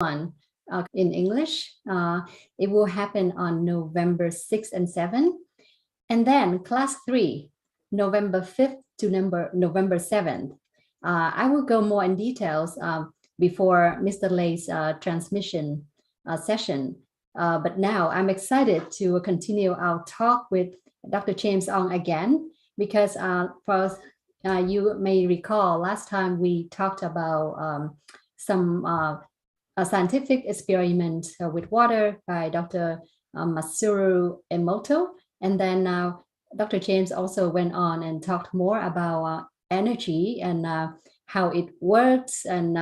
one in English. It will happen on November 6th and 7th. And then class 3, November 5th to November 7th. I will go more in details before Mr. Lay's transmission session. But now I'm excited to continue our talk with Dr. James Ong again, because you may recall last time we talked about some a scientific experiment with water by Dr. Masaru Emoto. And then Dr. James also went on and talked more about energy and how it works, and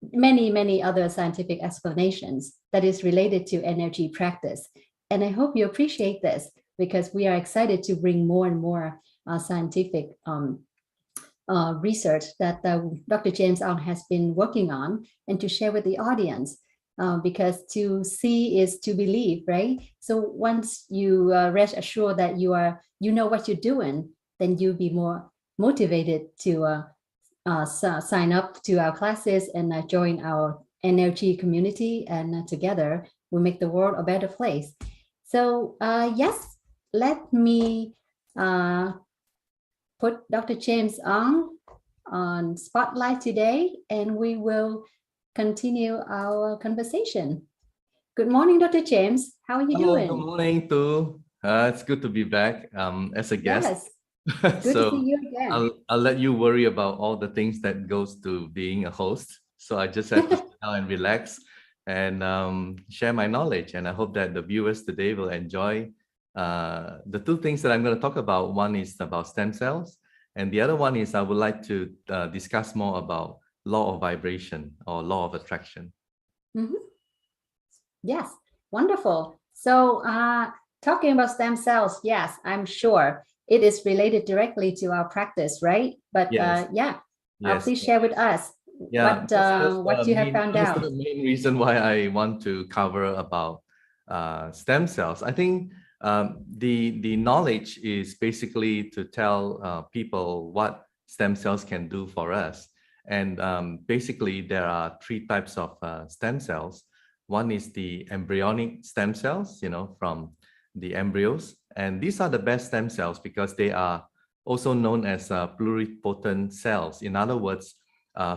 many other scientific explanations that is related to energy practice. And I hope you appreciate this, because we are excited to bring more and more scientific research that Dr. James Ong has been working on, and to share with the audience, because to see is to believe, right? So once you rest assured that you know what you're doing, then you'll be more motivated to sign up to our classes and join our energy community, and together we'll make the world a better place. So yes, let me put Dr. James on spotlight today, and we will continue our conversation. Good morning, Dr. James. How are you doing? Good morning, too. It's good to be back as a guest. Yes, good to see you again. I'll let you worry about all the things that goes to being a host. So I just have to sit down and relax and share my knowledge. And I hope that the viewers today will enjoy the two things that I'm going to talk about. One is about stem cells, and the other one is I would like to discuss more about law of vibration or law of attraction. Yes, wonderful. So talking about stem cells, yes, I'm sure it is related directly to our practice, right? But yes. Please share with us what you have found out. That's the main reason why I want to cover about stem cells. I think the knowledge is basically to tell people what stem cells can do for us. And basically, there are three types of stem cells. One is the embryonic stem cells, from the embryos. And these are the best stem cells because they are also known as pluripotent cells. In other words,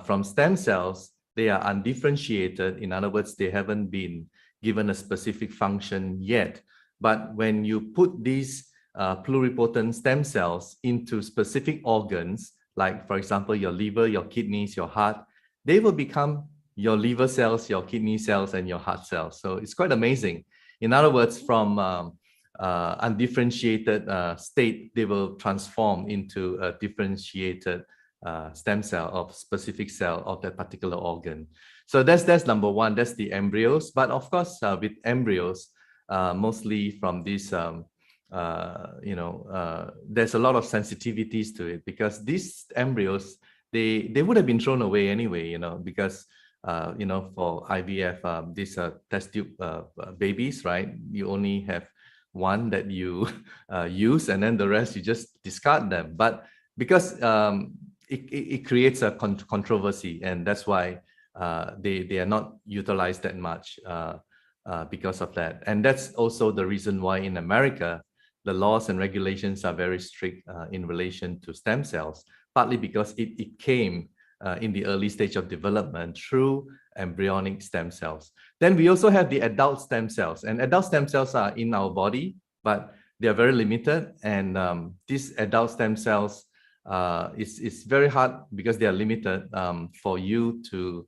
from stem cells, they are undifferentiated. In other words, they haven't been given a specific function yet. But when you put these pluripotent stem cells into specific organs, like, for example, your liver, your kidneys, your heart, they will become your liver cells, your kidney cells, and your heart cells. So it's quite amazing. In other words, from undifferentiated state, they will transform into a differentiated stem cell of specific cell of that particular organ. So that's number one. That's the embryos. But of course, with embryos, mostly from this, there's a lot of sensitivities to it, because these embryos, they would have been thrown away anyway, because for IVF, these test tube babies, right? You only have one that you use, and then the rest you just discard them. But because it creates a controversy, and that's why they are not utilized that much because of that. And that's also the reason why in America, the laws and regulations are very strict in relation to stem cells, partly because it came in the early stage of development through embryonic stem cells. Then we also have the adult stem cells, and adult stem cells are in our body, but they are very limited. And these adult stem cells, it's very hard because they are limited for you to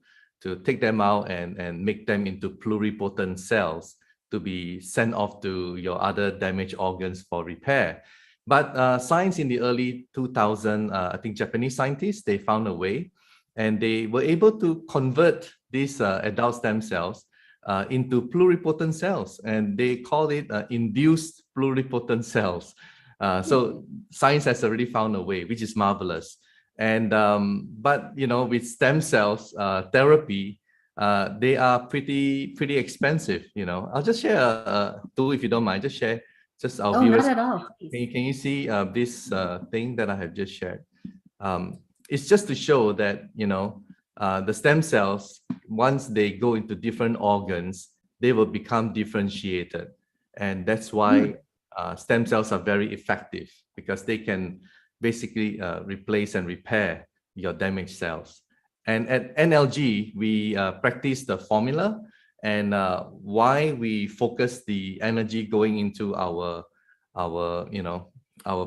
take them out and make them into pluripotent cells to be sent off to your other damaged organs for repair. But science in the early 2000s, I think Japanese scientists, they found a way, and they were able to convert these adult stem cells into pluripotent cells, and they call it induced pluripotent cells. So science has already found a way, which is marvelous. And but with stem cells therapy, they are pretty expensive. I'll just share a tool, if you don't mind. Just share, just our viewers. Not at all. Can you see this thing that I have just shared? It's just to show that the stem cells, once they go into different organs, they will become differentiated. And that's why stem cells are very effective, because they can basically replace and repair your damaged cells. And at NLG, we practice the formula, and why we focus the energy going into our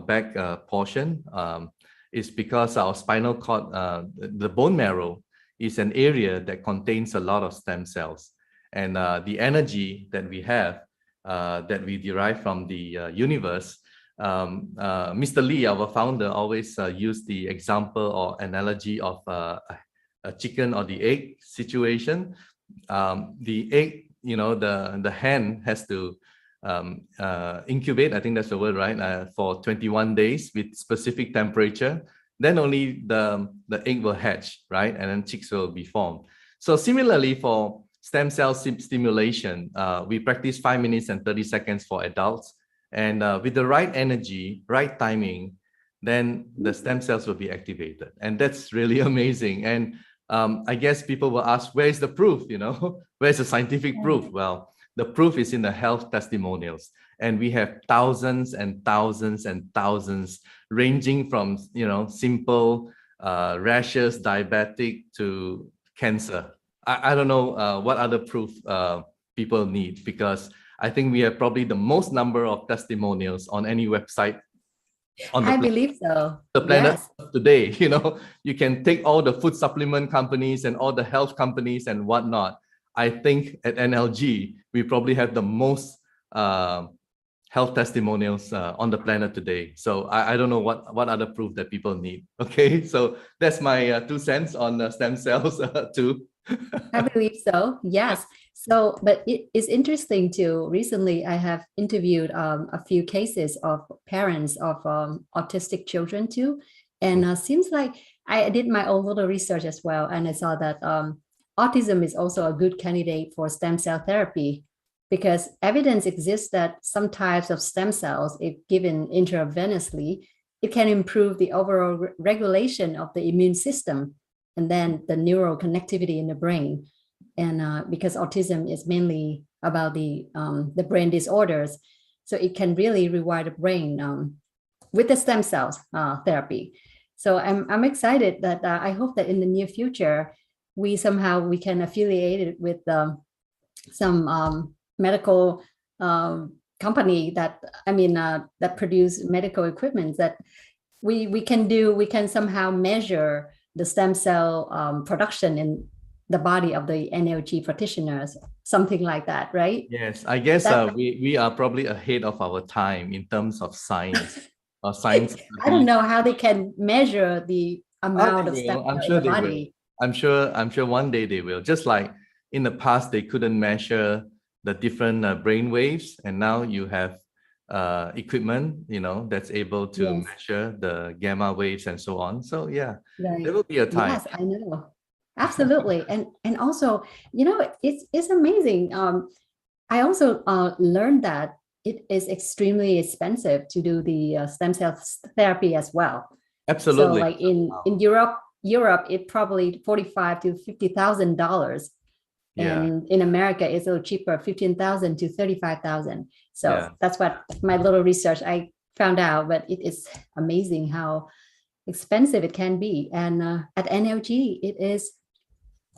back portion is because our spinal cord, the bone marrow, is an area that contains a lot of stem cells. And the energy that we have, that we derive from the universe, Mr. Lee, our founder, always used the example or analogy of a chicken or the egg situation. The egg, the hen has to incubate, I think that's the word, right? For 21 days with specific temperature. Then only the egg will hatch, right? And then chicks will be formed. So similarly for stem cell stimulation, we practice 5 minutes and 30 seconds for adults. And with the right energy, right timing, then the stem cells will be activated. And that's really amazing. And I guess people will ask, where's the proof? Where's the scientific proof? Well, the proof is in the health testimonials. And we have thousands and thousands and thousands, ranging from, simple rashes, diabetic, to cancer. I don't know what other proof people need, because I think we have probably the most number of testimonials on any website on the I believe so. the planet Yes. today. You can take all the food supplement companies and all the health companies and whatnot. I think at NLG, we probably have the most health testimonials on the planet today. So I don't know what other proof that people need. Okay, so that's my 2 cents on stem cells too. I believe so. Yes. So, but it is interesting too. Recently, I have interviewed a few cases of parents of autistic children too, and seems like I did my own little research as well, and I saw that autism is also a good candidate for stem cell therapy, because evidence exists that some types of stem cells, if given intravenously, it can improve the overall regulation of the immune system, and then the neural connectivity in the brain. And because autism is mainly about the brain disorders, so it can really rewire the brain with the stem cells therapy. So I'm excited that I hope that in the near future we can affiliate it with some medical company that that produce medical equipment that we can somehow measure the stem cell production in the body of the NLG practitioners, something like that, right? Yes, I guess we are probably ahead of our time in terms of science. Science. I don't know how they can measure the amount of stem I'm cell sure in the they body. will. I'm sure one day they will. Just like in the past, they couldn't measure the different brain waves, and now you have equipment, that's able to measure the gamma waves and so on. So yeah, right. There will be a time. Yes, I know. Absolutely. And also, it's amazing. I also learned that it is extremely expensive to do the stem cell therapy as well. Absolutely. So like in Europe, it probably $45,000 to $50,000. Yeah. And in America, it's a little cheaper, 15,000 to 35,000. So Yeah. that's what my little research I found out. But it is amazing how expensive it can be. And at NLG, it is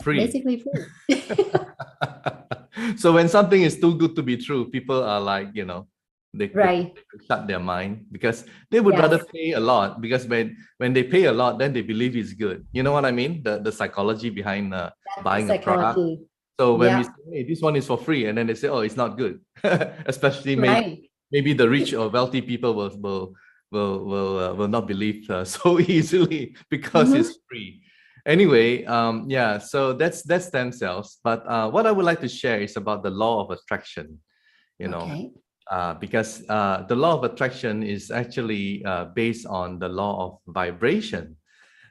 free. Basically free. So when something is too good to be true, people are like, they shut their mind, because they would rather pay a lot, because when they pay a lot, then they believe it's good. You know what I mean? The psychology behind buying a product. So when we say, hey, this one is for free, and then they say, oh, it's not good. Especially maybe the rich or wealthy people will not believe so easily, because it's free. Anyway, so that's stem cells. But what I would like to share is about the law of attraction, because the law of attraction is actually based on the law of vibration,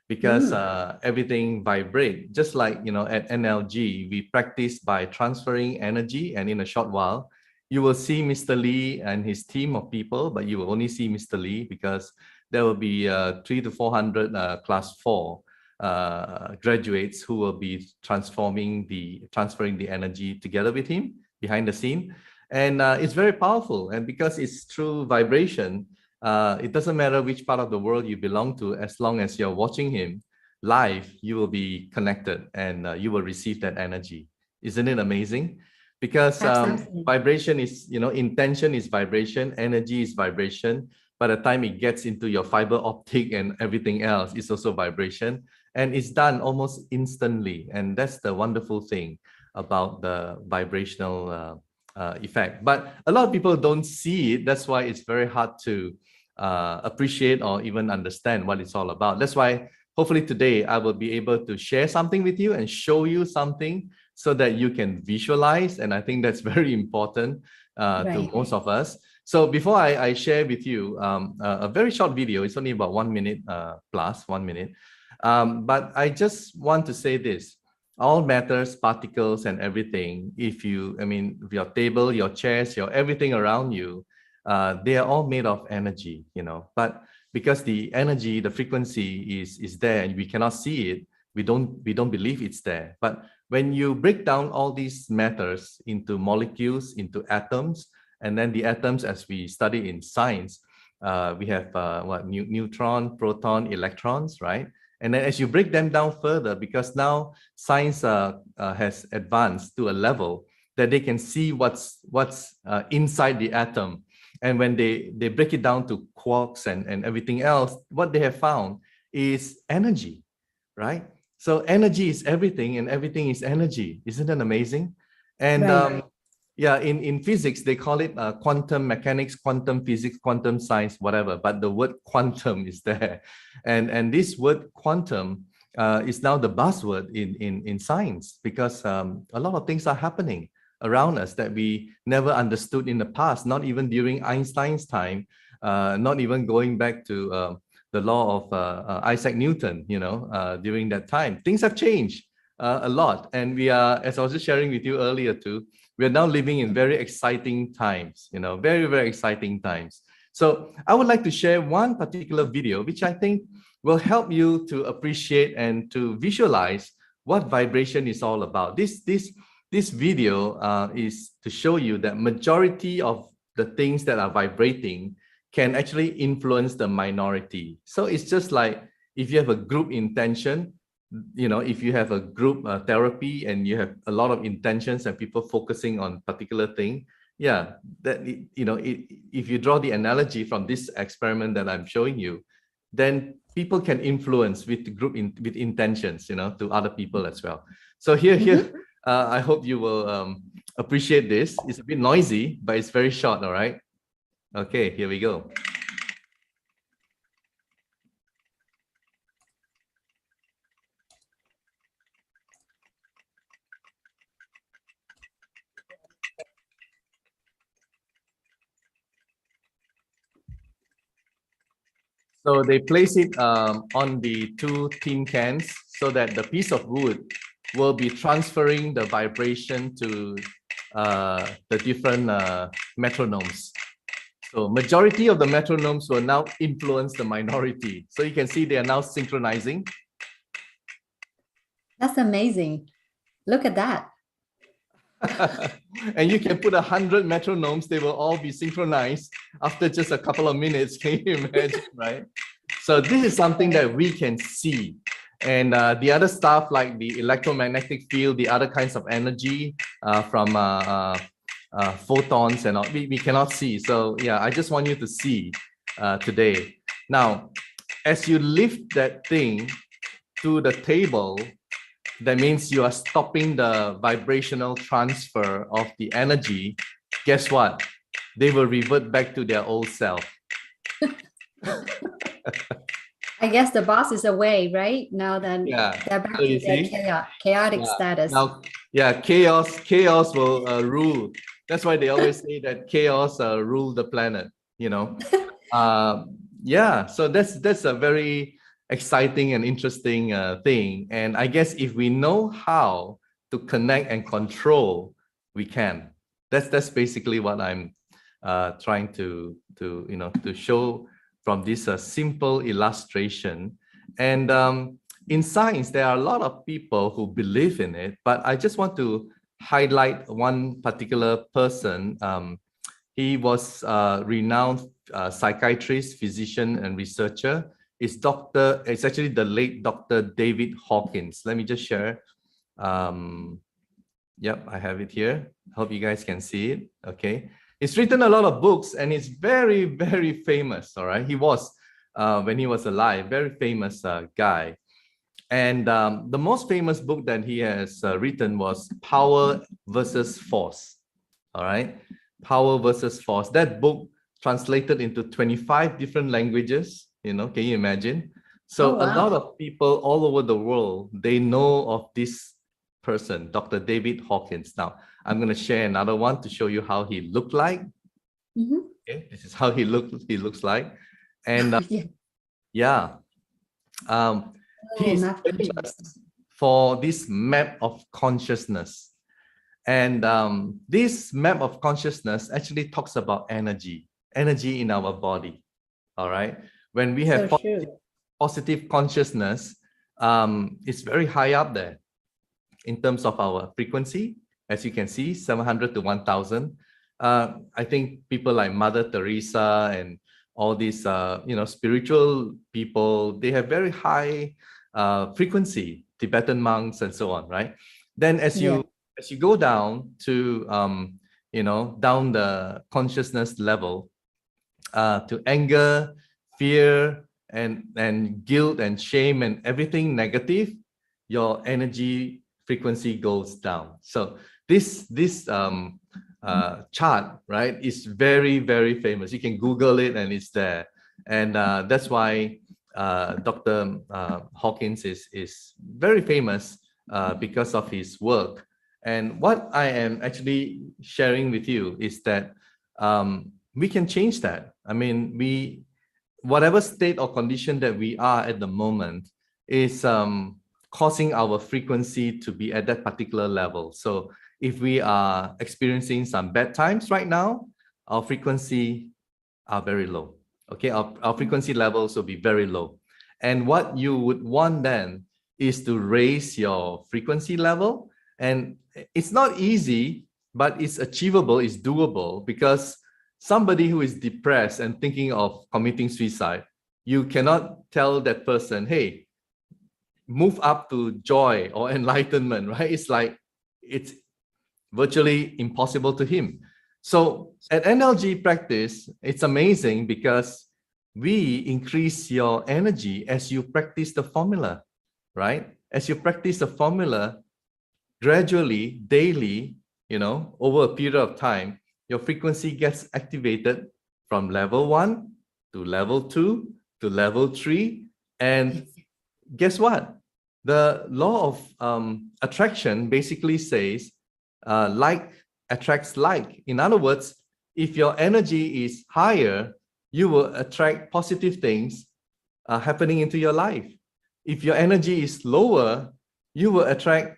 because everything vibrates. Just like, at NLG, we practice by transferring energy, and in a short while, you will see Mr. Lee and his team of people, but you will only see Mr. Lee, because there will be 300 to 400 class 4 graduates who will be transferring the energy together with him behind the scene. And it's very powerful. And because it's through vibration, it doesn't matter which part of the world you belong to, as long as you're watching him live, you will be connected and you will receive that energy. Isn't it amazing? Because vibration is, intention is vibration, energy is vibration. By the time it gets into your fiber optic and everything else, it's also vibration. And it's done almost instantly. And that's the wonderful thing about the vibrational effect. But a lot of people don't see it. That's why it's very hard to appreciate or even understand what it's all about. That's why hopefully today I will be able to share something with you and show you something so that you can visualize. And I think that's very important to most of us. So before I share with you a very short video, it's only about 1 minute plus 1 minute. But I just want to say this, all matters, particles and everything, your table, your chairs, your everything around you, they are all made of energy, but because the energy, the frequency is there and we cannot see it, we don't believe it's there. But when you break down all these matters into molecules, into atoms, and then the atoms, as we study in science, we have neutron, proton, electrons, right? And then as you break them down further, because now science has advanced to a level that they can see what's inside the atom. And when they break it down to quarks and everything else, what they have found is energy, right? So energy is everything and everything is energy. Isn't that amazing? And in physics, they call it quantum mechanics, quantum physics, quantum science, whatever. But the word quantum is there. And this word quantum is now the buzzword in science, because a lot of things are happening around us that we never understood in the past, not even during Einstein's time, not even going back to the law of Isaac Newton, during that time. Things have changed a lot. And we are, as I was just sharing with you earlier too, we are now living in very exciting times, very, very exciting times. So I would like to share one particular video, which I think will help you to appreciate and to visualize what vibration is all about. This video is to show you that majority of the things that are vibrating can actually influence the minority. So it's just like if you have a group intention, if you have a group therapy and you have a lot of intentions and people focusing on particular thing, if you draw the analogy from this experiment that I'm showing you, then people can influence with the group with intentions, to other people as well. So here, I hope you will appreciate this. It's a bit noisy, but it's very short, all right? Okay, here we go. So they place it on the 2 tin cans so that the piece of wood will be transferring the vibration to the different metronomes. So majority of the metronomes will now influence the minority. So you can see they are now synchronizing. That's amazing. Look at that. And you can put 100 metronomes, they will all be synchronized after just a couple of minutes. Can you imagine, right? So this is something that we can see. And the other stuff like the electromagnetic field, the other kinds of energy from photons and all, we cannot see. So yeah, I just want you to see today. Now, as you lift that thing to the table, that means you are stopping the vibrational transfer of the energy. Guess what? They will revert back to their old self. I guess the boss is away, right? Now then they're back to their chaotic status. Now, chaos will rule. That's why they always say that chaos rule the planet, so that's a very exciting and interesting thing. And I guess if we know how to connect and control, we can. That's basically what I'm trying to show from this simple illustration. And in science, there are a lot of people who believe in it, but I just want to highlight one particular person. He was a renowned psychiatrist, physician, and researcher. It's actually the late Dr. David Hawkins. Let me just share. Yep, I have it here. Hope you guys can see it. Okay. He's written a lot of books and he's very, very famous. All right. He was, when he was alive, very famous guy. And the most famous book that he has written was Power versus Force. All right. Power versus Force. That book translated into 25 different languages. You know, can you imagine? So Oh, wow. a lot of people all over the world, they know of this person, Dr. David Hawkins. Now, I'm going to share another one to show you how he looked like. Okay, this is how he looks like. And yeah, he's famous for this map of consciousness. And this map of consciousness actually talks about energy in our body. All right. When we have positive consciousness, it's very high up there in terms of our frequency. As you can see, 700 to 1000. I think people like Mother Teresa and all these, spiritual people, they have very high frequency, Tibetan monks and so on, right? Then as you go down to, down the consciousness level, to anger, fear, and guilt and shame and everything negative, your energy frequency goes down. So this chart, right, is very, very famous. You can Google it and it's there. And that's why Dr. Hawkins is very famous because of his work. And what I am actually sharing with you is that we can change that. I mean, whatever state or condition that we are at the moment is causing our frequency to be at that particular level. So if we are experiencing some bad times right now, our frequency are very low. Okay, our frequency levels will be very low. And what you would want then is to raise your frequency level. And it's not easy, but it's achievable, it's doable, because somebody who is depressed and thinking of committing suicide, you cannot tell that person, hey, move up to joy or enlightenment, right? It's like, it's virtually impossible to him. So at NLG practice, it's amazing because we increase your energy as you practice the formula, right? As you practice the formula, gradually, daily, over a period of time, your frequency gets activated from level 1 to level 2 to level 3. And guess what? The law of attraction basically says like attracts like. In other words, if your energy is higher, you will attract positive things happening into your life. If your energy is lower, you will attract,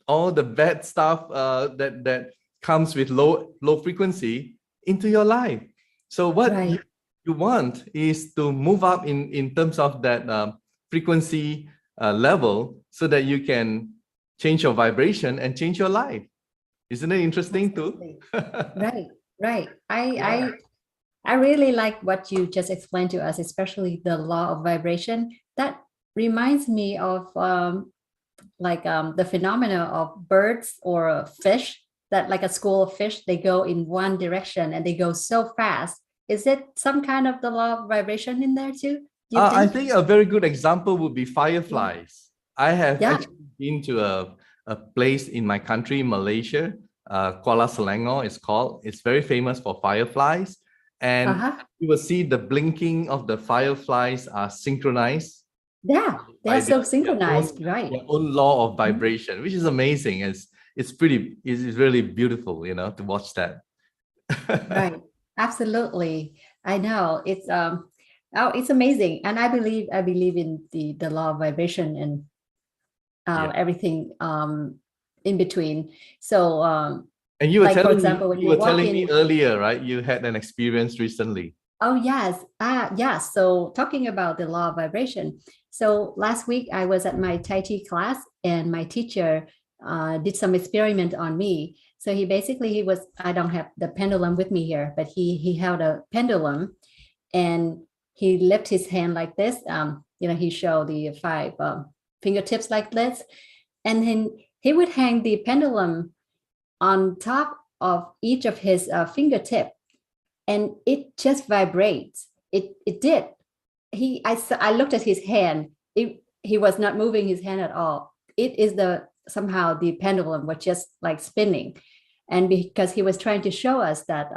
all the bad stuff that comes with low frequency into your life. So what you want is to move up in terms of that frequency level so that you can change your vibration and change your life. Isn't it interesting too? Right. I really like what you just explained to us, especially the law of vibration. That reminds me of the phenomena of birds or fish, that like a school of fish, they go in one direction and they go so fast. Is it some kind of the law of vibration in there too? I think a very good example would be fireflies. I have actually been to a place in my country, Malaysia, Kuala Selangor is called. It's very famous for fireflies. And you will see the blinking of the fireflies are synchronized. Yeah, they're so synchronized, right? Their own law of vibration, which is amazing. It's really beautiful, to watch that. Right, absolutely. I know it's it's amazing, and I believe in the law of vibration and everything in between. So and you were like, telling for example, me, when you were telling me earlier, right? You had an experience recently. Oh, yes. Yeah. So talking about the law of vibration. So last week I was at my Tai Chi class and my teacher did some experiment on me. So he was, I don't have the pendulum with me here, but he held a pendulum and he lifted his hand like this. He showed the five fingertips like this. And then he would hang the pendulum on top of each of his fingertip and it just vibrates. It did. I looked at his hand. He was not moving his hand at all. It is the somehow the pendulum was just like spinning, and because he was trying to show us that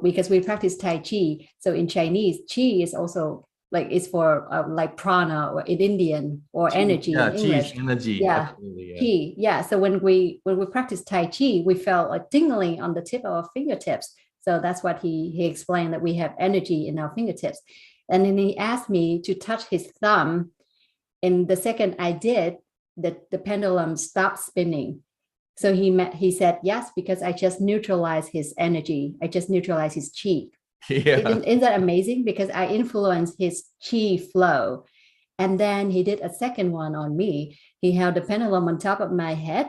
because we practice Tai Chi, so in Chinese, Chi is also like it's for like prana or in Indian or Chi, energy yeah, in chi is English. energy, Yeah, absolutely. Yeah. Chi. Yeah. So when we practice Tai Chi, we felt a tingling on the tip of our fingertips. So that's what he explained that we have energy in our fingertips. And then he asked me to touch his thumb. And the second I did, the pendulum stopped spinning. So he said yes, because I just neutralized his energy. I just neutralized his chi. Yeah. Isn't that amazing? Because I influenced his chi flow. And then he did a second one on me. He held the pendulum on top of my head,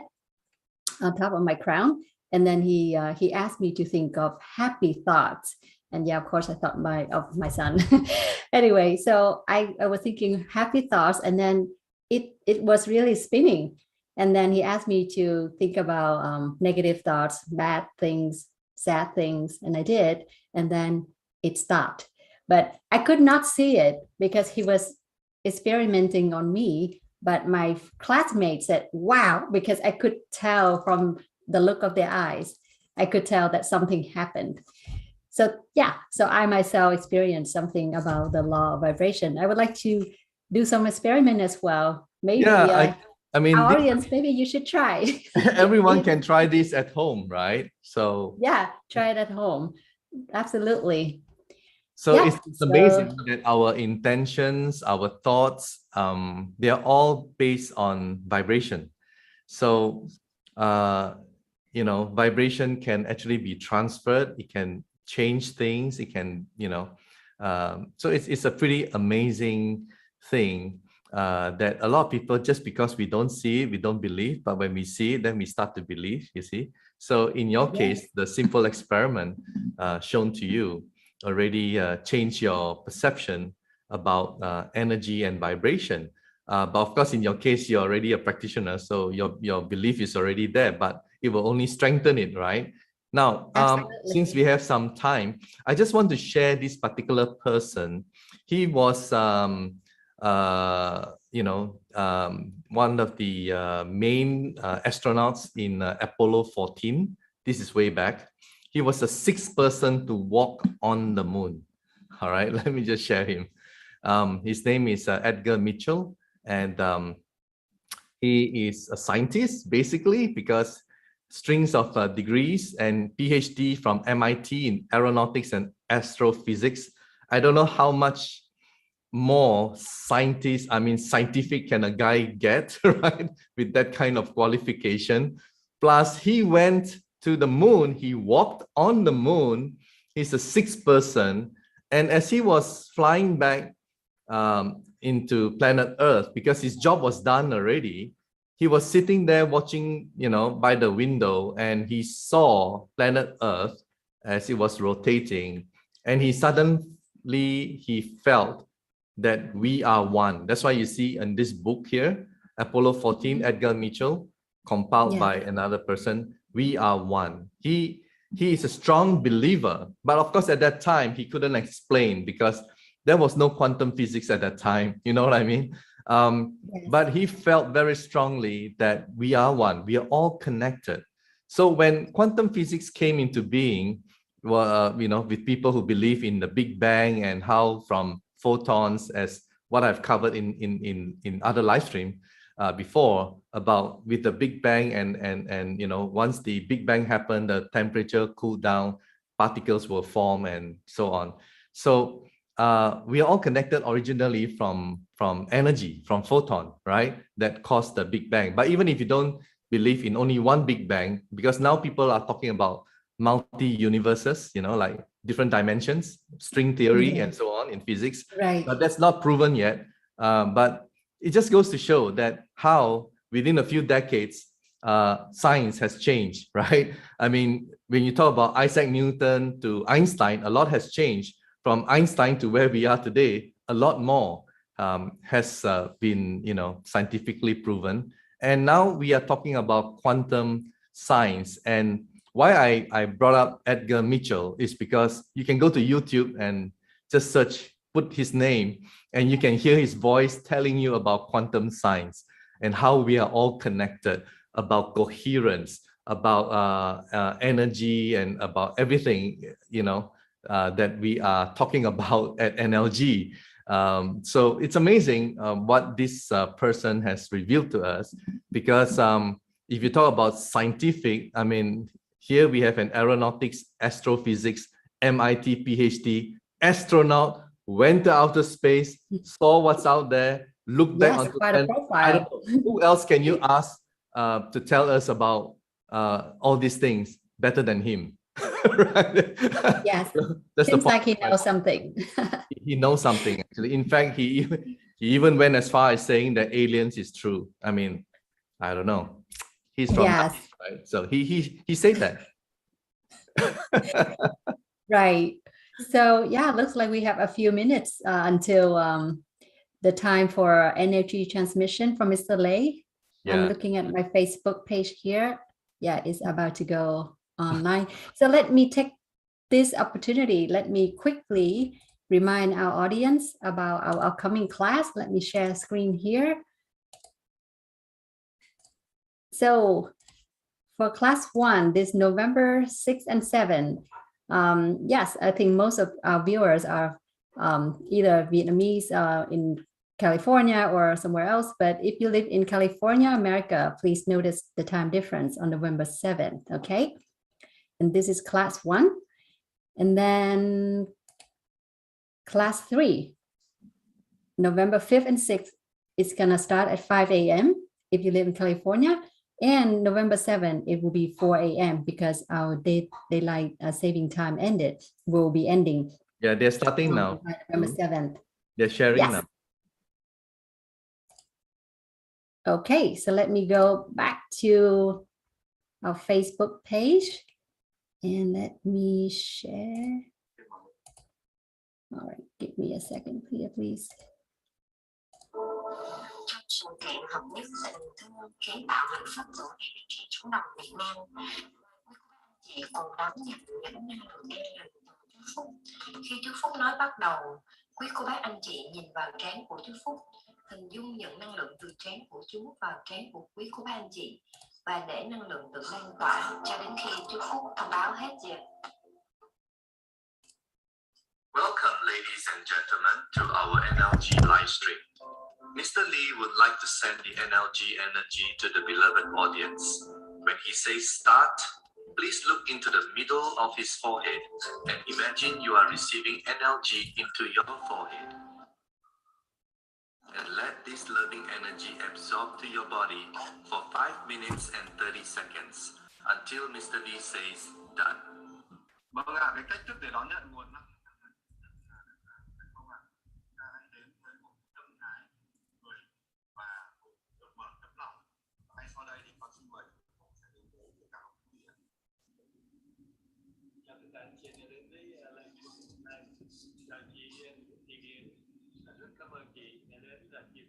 on top of my crown, and then he asked me to think of happy thoughts. And yeah, of course, I thought of my son. Anyway, so I was thinking happy thoughts, and then it was really spinning. And then he asked me to think about negative thoughts, bad things, sad things, and I did. And then it stopped. But I could not see it because he was experimenting on me. But my classmates said, wow, because I could tell from the look of their eyes, I could tell that something happened. So yeah, so I myself experienced something about the law of vibration. I would like to do some experiment as well. Yeah, Maybe I mean, our audience, maybe you should try. everyone can try this at home, right? So Yeah, try it at home. Absolutely. so Yeah. it's amazing that our intentions, our thoughts, they are all based on vibration. So vibration can actually be transferred. It can change things. It can, so it's a pretty amazing thing that a lot of people, just because we don't see it, we don't believe, but when we see it, then we start to believe, you see. So in your case, the simple experiment shown to you already changed your perception about energy and vibration. But of course, in your case, you're already a practitioner, so your belief is already there, but it will only strengthen it, right? Now, since we have some time, I just want to share this particular person. He was, one of the main astronauts in Apollo 14. This is way back. He was the sixth person to walk on the moon. All right, let me just share him. His name is Edgar Mitchell, and he is a scientist, basically, because strings of degrees and PhD from MIT in aeronautics and astrophysics. I don't know how much more scientific can a guy get, right? With that kind of qualification. Plus, he went to the moon. He walked on the moon. He's the sixth person. And as he was flying back into planet Earth, because his job was done already, he was sitting there watching, by the window, and he saw planet Earth as it was rotating, and he felt that we are one. That's why you see in this book here, Apollo 14, Edgar Mitchell, compiled by another person, we are one. He is a strong believer, but of course at that time he couldn't explain because there was no quantum physics at that time. You know what I mean? But he felt very strongly that we are one. We are all connected. So when quantum physics came into being, well, with people who believe in the Big Bang and how from photons, as what I've covered in other live stream before, about with the Big Bang and once the Big Bang happened, the temperature cooled down, particles will form and so on. So we are all connected originally from energy, from photon, right? That caused the Big Bang. But even if you don't believe in only one Big Bang, because now people are talking about multi-universes, like different dimensions, string theory, and so on in physics. Right. But that's not proven yet. But it just goes to show that how within a few decades, science has changed, right? I mean, when you talk about Isaac Newton to Einstein, a lot has changed. From Einstein to where we are today, a lot more has been, scientifically proven. And now we are talking about quantum science. And why I brought up Edgar Mitchell is because you can go to YouTube and just search, put his name, and you can hear his voice telling you about quantum science and how we are all connected, about coherence, about energy, and about everything, that we are talking about at NLG. So it's amazing what this person has revealed to us, because if you talk about scientific, I mean, here we have an aeronautics, astrophysics, MIT PhD, astronaut, went to outer space, saw what's out there, looked back on quite a profile. I don't know, who else can you ask to tell us about all these things better than him? Right? Yes. That's Seems the like he knows something. He knows something, actually. In fact, he even went as far as saying that aliens is true. I mean, I don't know. He's from Yes. NASA, right? So he said that. Right. So yeah, looks like we have a few minutes until the time for energy transmission from Mr. Lei. Yeah. I'm looking at my Facebook page here. Yeah, it's about to go online. So let me take this opportunity. Let me quickly remind our audience about our upcoming class. Let me share screen here. So for class 1, this November 6 and 7, yes, I think most of our viewers are either Vietnamese in California or somewhere else. But if you live in California, America, please notice the time difference on November 7th, okay? And this is class 1. And then class 3, November 5th and 6th, it's gonna start at 5 a.m. if you live in California. And November 7th, it will be 4 a.m. because our daylight saving time ended. Will be ending. Yeah, they're starting now. November 7th. They're sharing now. Okay, so let me go back to our Facebook page and let me share. All right, give me a second here, please. Trong sự kiện hợp nhất tình thương kiến tạo hạnh phúc của energy chủ động Việt Nam, quý cô anh chị cùng đón nhận những năng lượng an lành từ chú Phúc. Khi chú Phúc nói bắt đầu, quý cô bác anh chị nhìn vào trán của chú Phúc, hình dung nhận năng lượng từ trán của chú vào trán của quý cô bác anh chị và để năng lượng tự lan tỏa cho đến khi chú Phúc thông báo hết giờ. Welcome, ladies and gentlemen, to our NLG live stream. Mr. Lee would like to send the NLG energy to the beloved audience. When he says start, please look into the middle of his forehead and imagine you are receiving NLG into your forehead. And let this loving energy absorb to your body for 5 minutes and 30 seconds until Mr. Lee says done. Vâng ạ, cái cách thức để đón nhận nguồn năng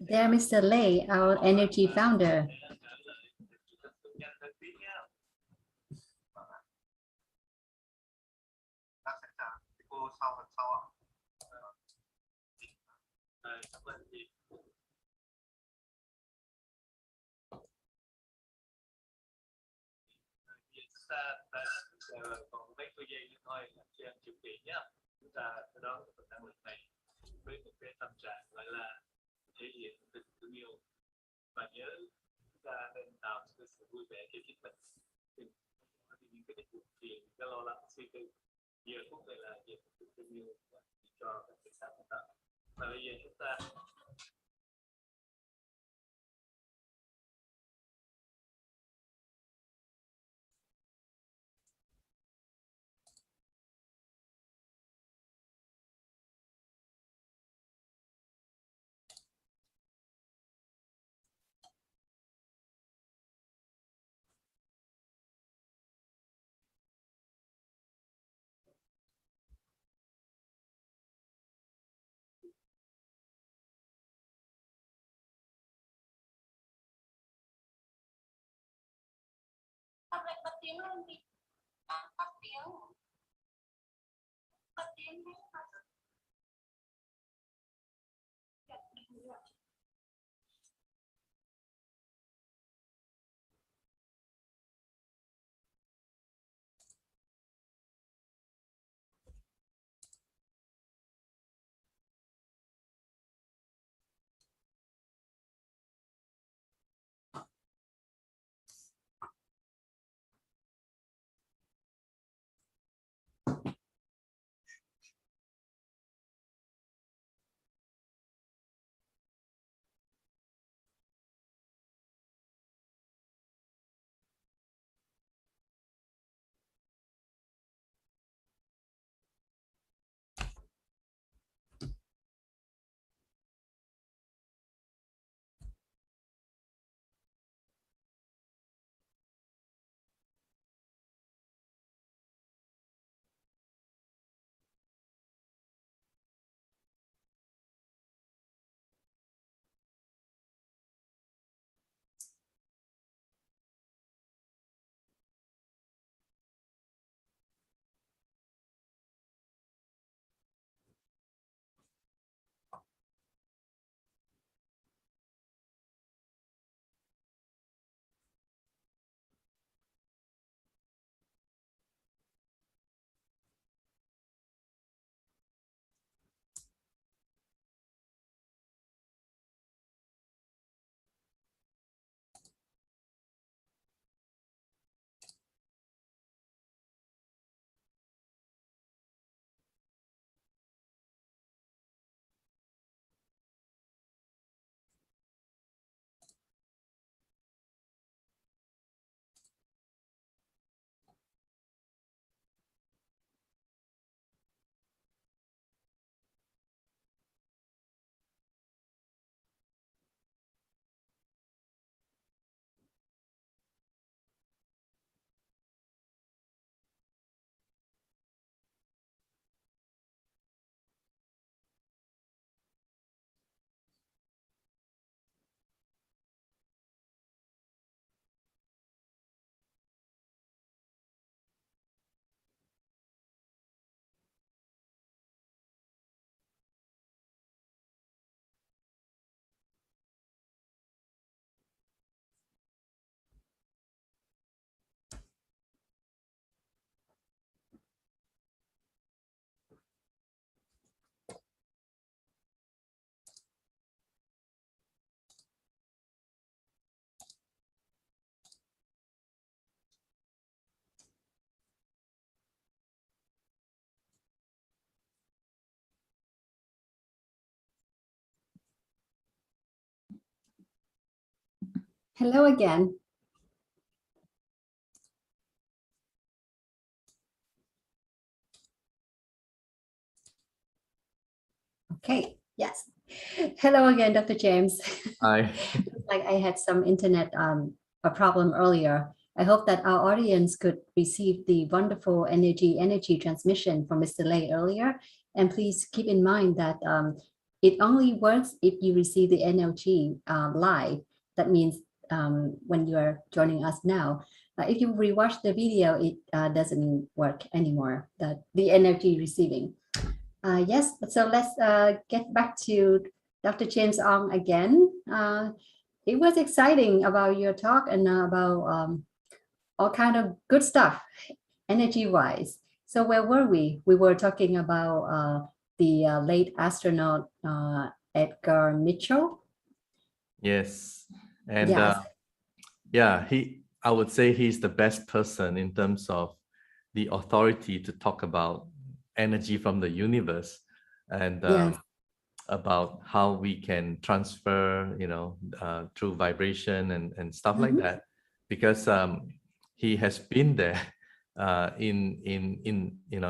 There, Mr. Lei, our energy founder. Còn mấy giây nữa thôi cho em chuẩn bị nhé. Chúng ta sẽ đón cái năng lượng này với một cái tâm trạng gọi là thể hiện tình thương yêu và nhớ chúng ta nên tạo cái sự vui vẻ cho chính mình. Những cái buồn phiền, cái lo lắng suy tư giờ phút này là giờ tình thương yêu cho các cái xác của ta. Và bây giờ chúng ta lại cất tiếng lên đi. Cất tiếng. Cất tiếng đấy. Hello again. Okay, yes. Hello again, Dr. James. Hi. Like I had some internet a problem earlier. I hope that our audience could receive the wonderful energy transmission from Mr. Lei earlier. And please keep in mind that it only works if you receive the NLG live. That means when you are joining us now. If you rewatch the video, it doesn't work anymore, the energy receiving. Yes, so let's get back to Dr. James Ong again. It was exciting about your talk and about all kind of good stuff, energy-wise. So where were we? We were talking about the late astronaut Edgar Mitchell. Yes, and Yes. yeah, I would say he's the best person in terms of the authority to talk about energy from the universe and Yes. about how we can transfer, through vibration and stuff like that, because he has been there.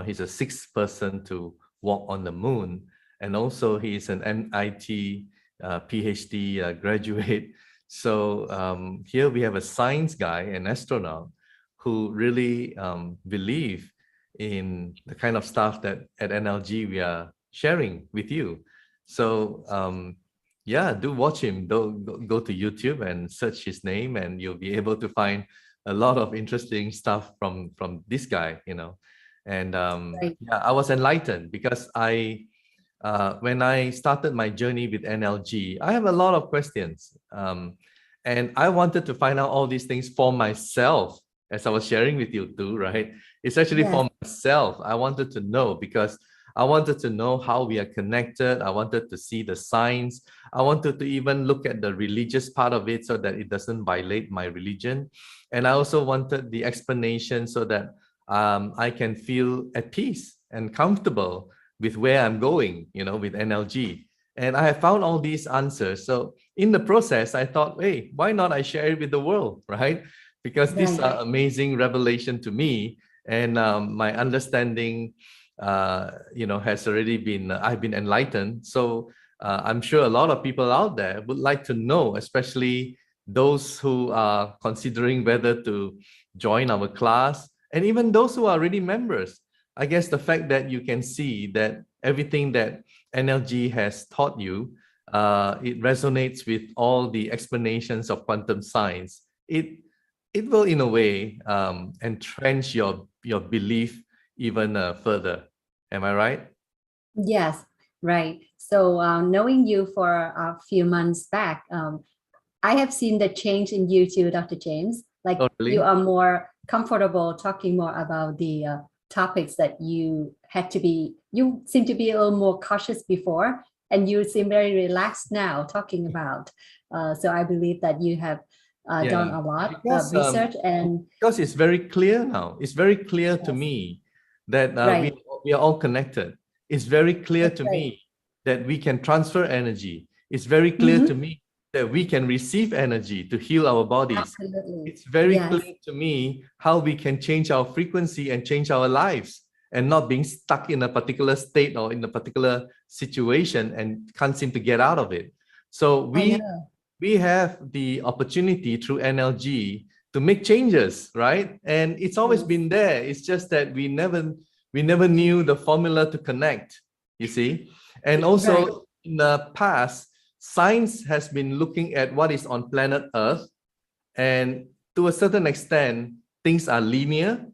He's a sixth person to walk on the moon, and also he's an MIT PhD graduate. So here we have a science guy, an astronaut, who really believe in the kind of stuff that at NLG we are sharing with you. So yeah, do watch him. Go to YouTube and search his name, and you'll be able to find a lot of interesting stuff from this guy, you know. And Right. yeah, I was enlightened because when I started my journey with NLG, I have a lot of questions. And I wanted to find out all these things for myself, as I was sharing with you too, right? It's actually Yes. for myself. I wanted to know because I wanted to know how we are connected. I wanted to see the signs. I wanted to even look at the religious part of it so that it doesn't violate my religion. And I also wanted the explanation so that I can feel at peace and comfortable with where I'm going, you know, with NLG. And I have found all these answers. So in the process, I thought, hey, why not I share it with the world, right? Because these Right. are amazing revelation to me. And my understanding, you know, has already been, I've been enlightened. So I'm sure a lot of people out there would like to know, especially those who are considering whether to join our class, and even those who are already members. I guess the fact that you can see that everything that NLG has taught you, it resonates with all the explanations of quantum science. It will, in a way, entrench your belief even further. Am I right? Yes, right. So knowing you for a few months back, I have seen the change in you too, Dr. James. Like Oh, really? you are more comfortable talking more about the topics that you seem to be a little more cautious before, and you seem very relaxed now talking about. So I believe that you have done a lot of research, and because it's very clear now. It's very clear to Yes. me that Right. we are all connected. It's very clear That's to right. me that we can transfer energy. It's very clear Mhm. to me that we can receive energy to heal our bodies. Absolutely. It's very Yes. clear to me how we can change our frequency and change our lives and not being stuck in a particular state or in a particular situation and can't seem to get out of it. So I know. we have the opportunity through NLG to make changes, right? And it's always Yes. been there. It's just that we never knew the formula to connect, you see. And also Right. in the past, science has been looking at what is on planet Earth, and to a certain extent, things are linear.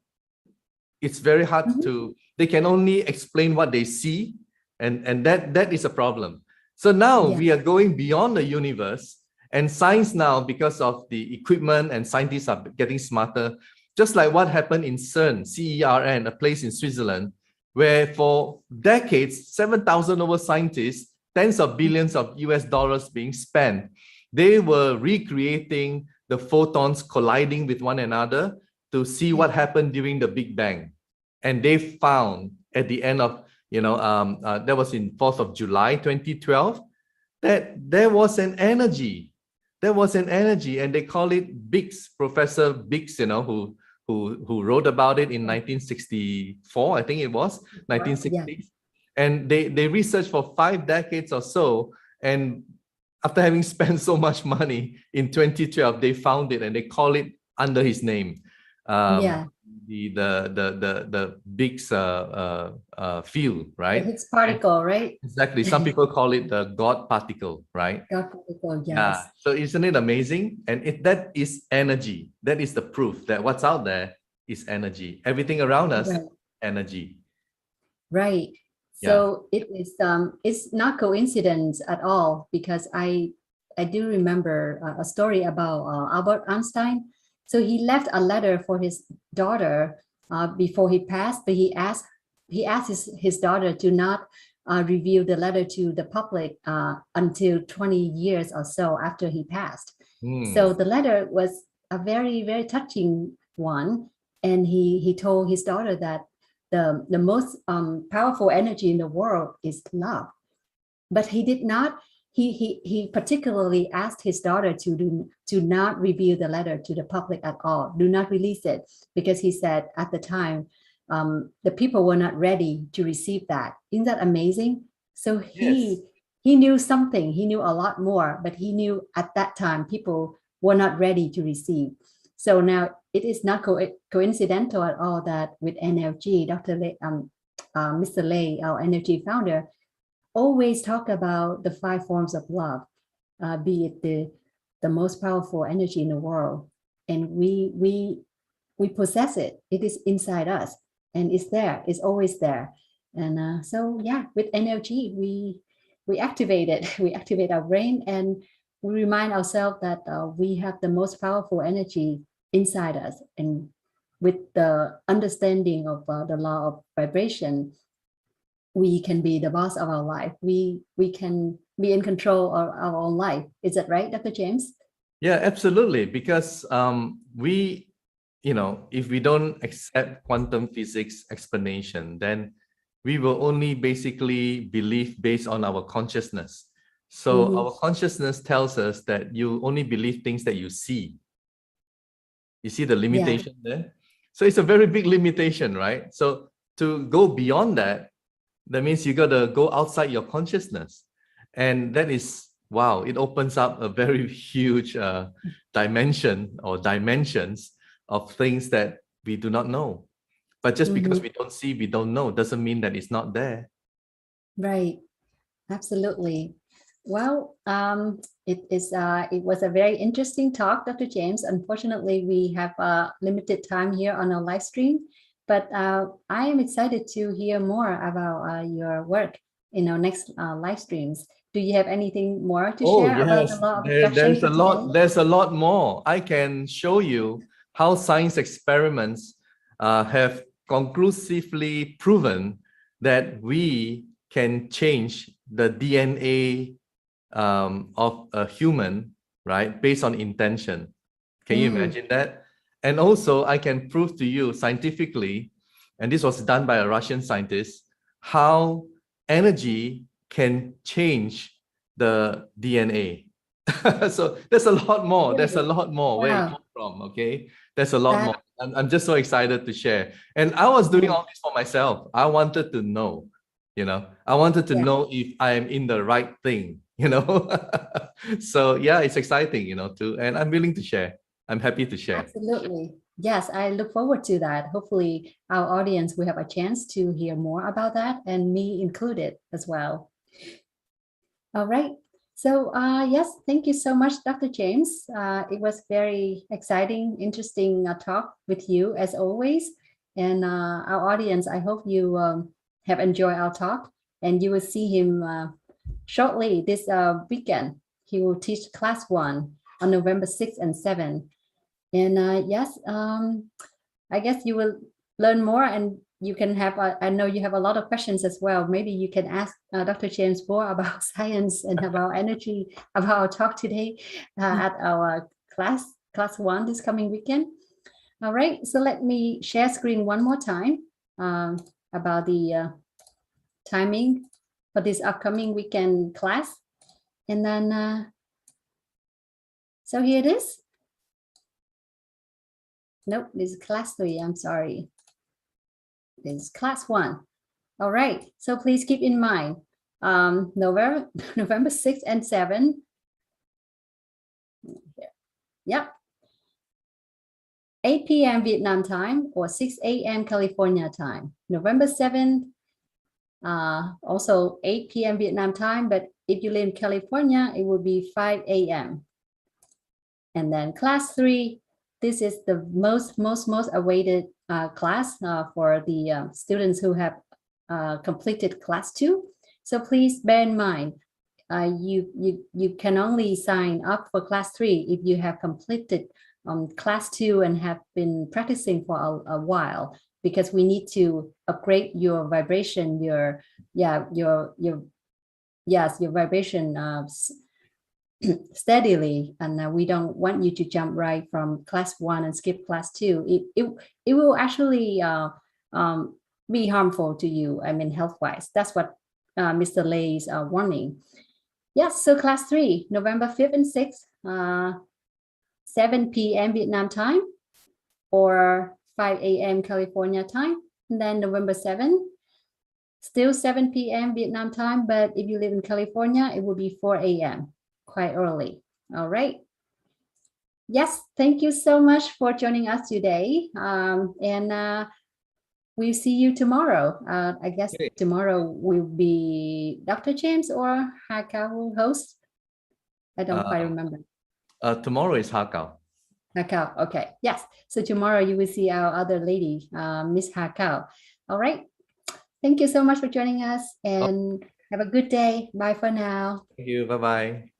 It's very hard Mhm. to, they can only explain what they see, and that is a problem. So now Yeah. we are going beyond the universe, and science now, because of the equipment and scientists are getting smarter, just like what happened in CERN, CERN, a place in Switzerland, where for decades, 7,000 over scientists, tens of billions of US dollars being spent, they were recreating the photons colliding with one another to see what happened during the Big Bang. And they found at the end of, that was in 4th of July, 2012, that there was an energy. There was an energy, and they call it Biggs, Professor Biggs, who wrote about it in 1964, I think it was, 1960s. Yeah. And they researched for 5 decades or so, and after having spent so much money in 2012, they found it and they call it under his name. Yeah. The Biggs field, right? Higgs particle, right? Exactly. Some people call it the God particle, right? God particle, Yeah. yes. So isn't it amazing? And that is energy. That is the proof that what's out there is energy. Everything around us, Right. energy. Right. Yeah. So it's not coincidence at all, because I do remember a story about Albert Einstein. So he left a letter for his daughter before he passed, but he asked his daughter to not reveal the letter to the public until 20 years or so after he passed. So the letter was a very, very touching one, and he told his daughter that the most powerful energy in the world is love. But he did not, he particularly asked his daughter to not reveal the letter to the public at all, do not release it, because he said at the time the people were not ready to receive that. Isn't that amazing? So he knew something, he knew a lot more, but he knew at that time people were not ready to receive. So now it is not coincidental at all that with NLG, Mr. Lay, our NLG founder, always talk about the 5 forms of love, be it the most powerful energy in the world. And we we possess it. It is inside us, and it's there. It's always there. And so yeah, with energy, we activate it. We activate our brain, and we remind ourselves that we have the most powerful energy inside us. And with the understanding of the law of vibration, we can be the boss of our life. We can be in control of our own life. Is that right, Dr. James? Yeah, absolutely. Because we, if we don't accept quantum physics explanation, then we will only basically believe based on our consciousness. So our consciousness tells us that you only believe things that you see. You see the limitation there? So it's a very big limitation, right? So to go beyond that, that means you got to go outside your consciousness. And that is, wow, it opens up a very huge dimension or dimensions of things that we do not know. But just because we don't see, we don't know, doesn't mean that it's not there. Right. Absolutely. Well, it was a very interesting talk, Dr. James. Unfortunately, we have limited time here on our live stream, but I am excited to hear more about your work in our next live streams. Do you have anything more to share about the law of attraction? There's a lot more. I can show you how science experiments have conclusively proven that we can change the DNA of a human, right, based on intention. Can you imagine that? And also, I can prove to you scientifically, and this was done by a Russian scientist, how energy can change the DNA. So there's a lot more. There's a lot more where it comes from. Okay, there's a lot more. I'm just so excited to share. And I was doing all this for myself. I wanted to know. I wanted to know if I am in the right thing, So yeah, it's exciting, and I'm willing to share. I'm happy to share. Absolutely. Yes, I look forward to that. Hopefully our audience will have a chance to hear more about that, and me included as well. All right. So yes, thank you so much, Dr. James. It was very exciting, interesting talk with you as always. And our audience, I hope you have enjoyed our talk, and you will see him shortly this weekend. He will teach class 1 on November 6th and 7th. And yes, I guess you will learn more, and you can have, I know you have a lot of questions as well. Maybe you can ask Dr. James more about science and about energy, about our talk today at our class 1 this coming weekend. All right, so let me share screen one more time about the timing for this upcoming weekend class. And then, so here it is. Nope, this is class 3, I'm sorry. This is class 1. All right, so please keep in mind, November 6th and 7th. Yep. 8 p.m. Vietnam time or 6 a.m. California time. November 7th, also 8 p.m. Vietnam time, but if you live in California, it will be 5 a.m. And then class 3, this is the most awaited class for the students who have completed class 2. So please bear in mind, you can only sign up for class 3 if you have completed class 2 and have been practicing for a while, because we need to upgrade your vibration, your vibration steadily, and we don't want you to jump right from class 1 and skip class 2. It will actually be harmful to you, I mean, health-wise. That's what Mr. Lei is warning. Yes, so class 3, November 5th and 6th, 7 p.m. Vietnam time or 5 a.m. California time. And then November 7th, still 7 p.m. Vietnam time, but if you live in California, it will be 4 a.m. quite early. All right. Yes, thank you so much for joining us today. And we'll see you tomorrow. I guess tomorrow will be Dr. James or Hakao will host. I don't quite remember. Tomorrow is Hakao. Hakao. Okay. Yes. So tomorrow you will see our other lady, Miss Hakao. All right. Thank you so much for joining us and have a good day. Bye for now. Thank you. Bye bye.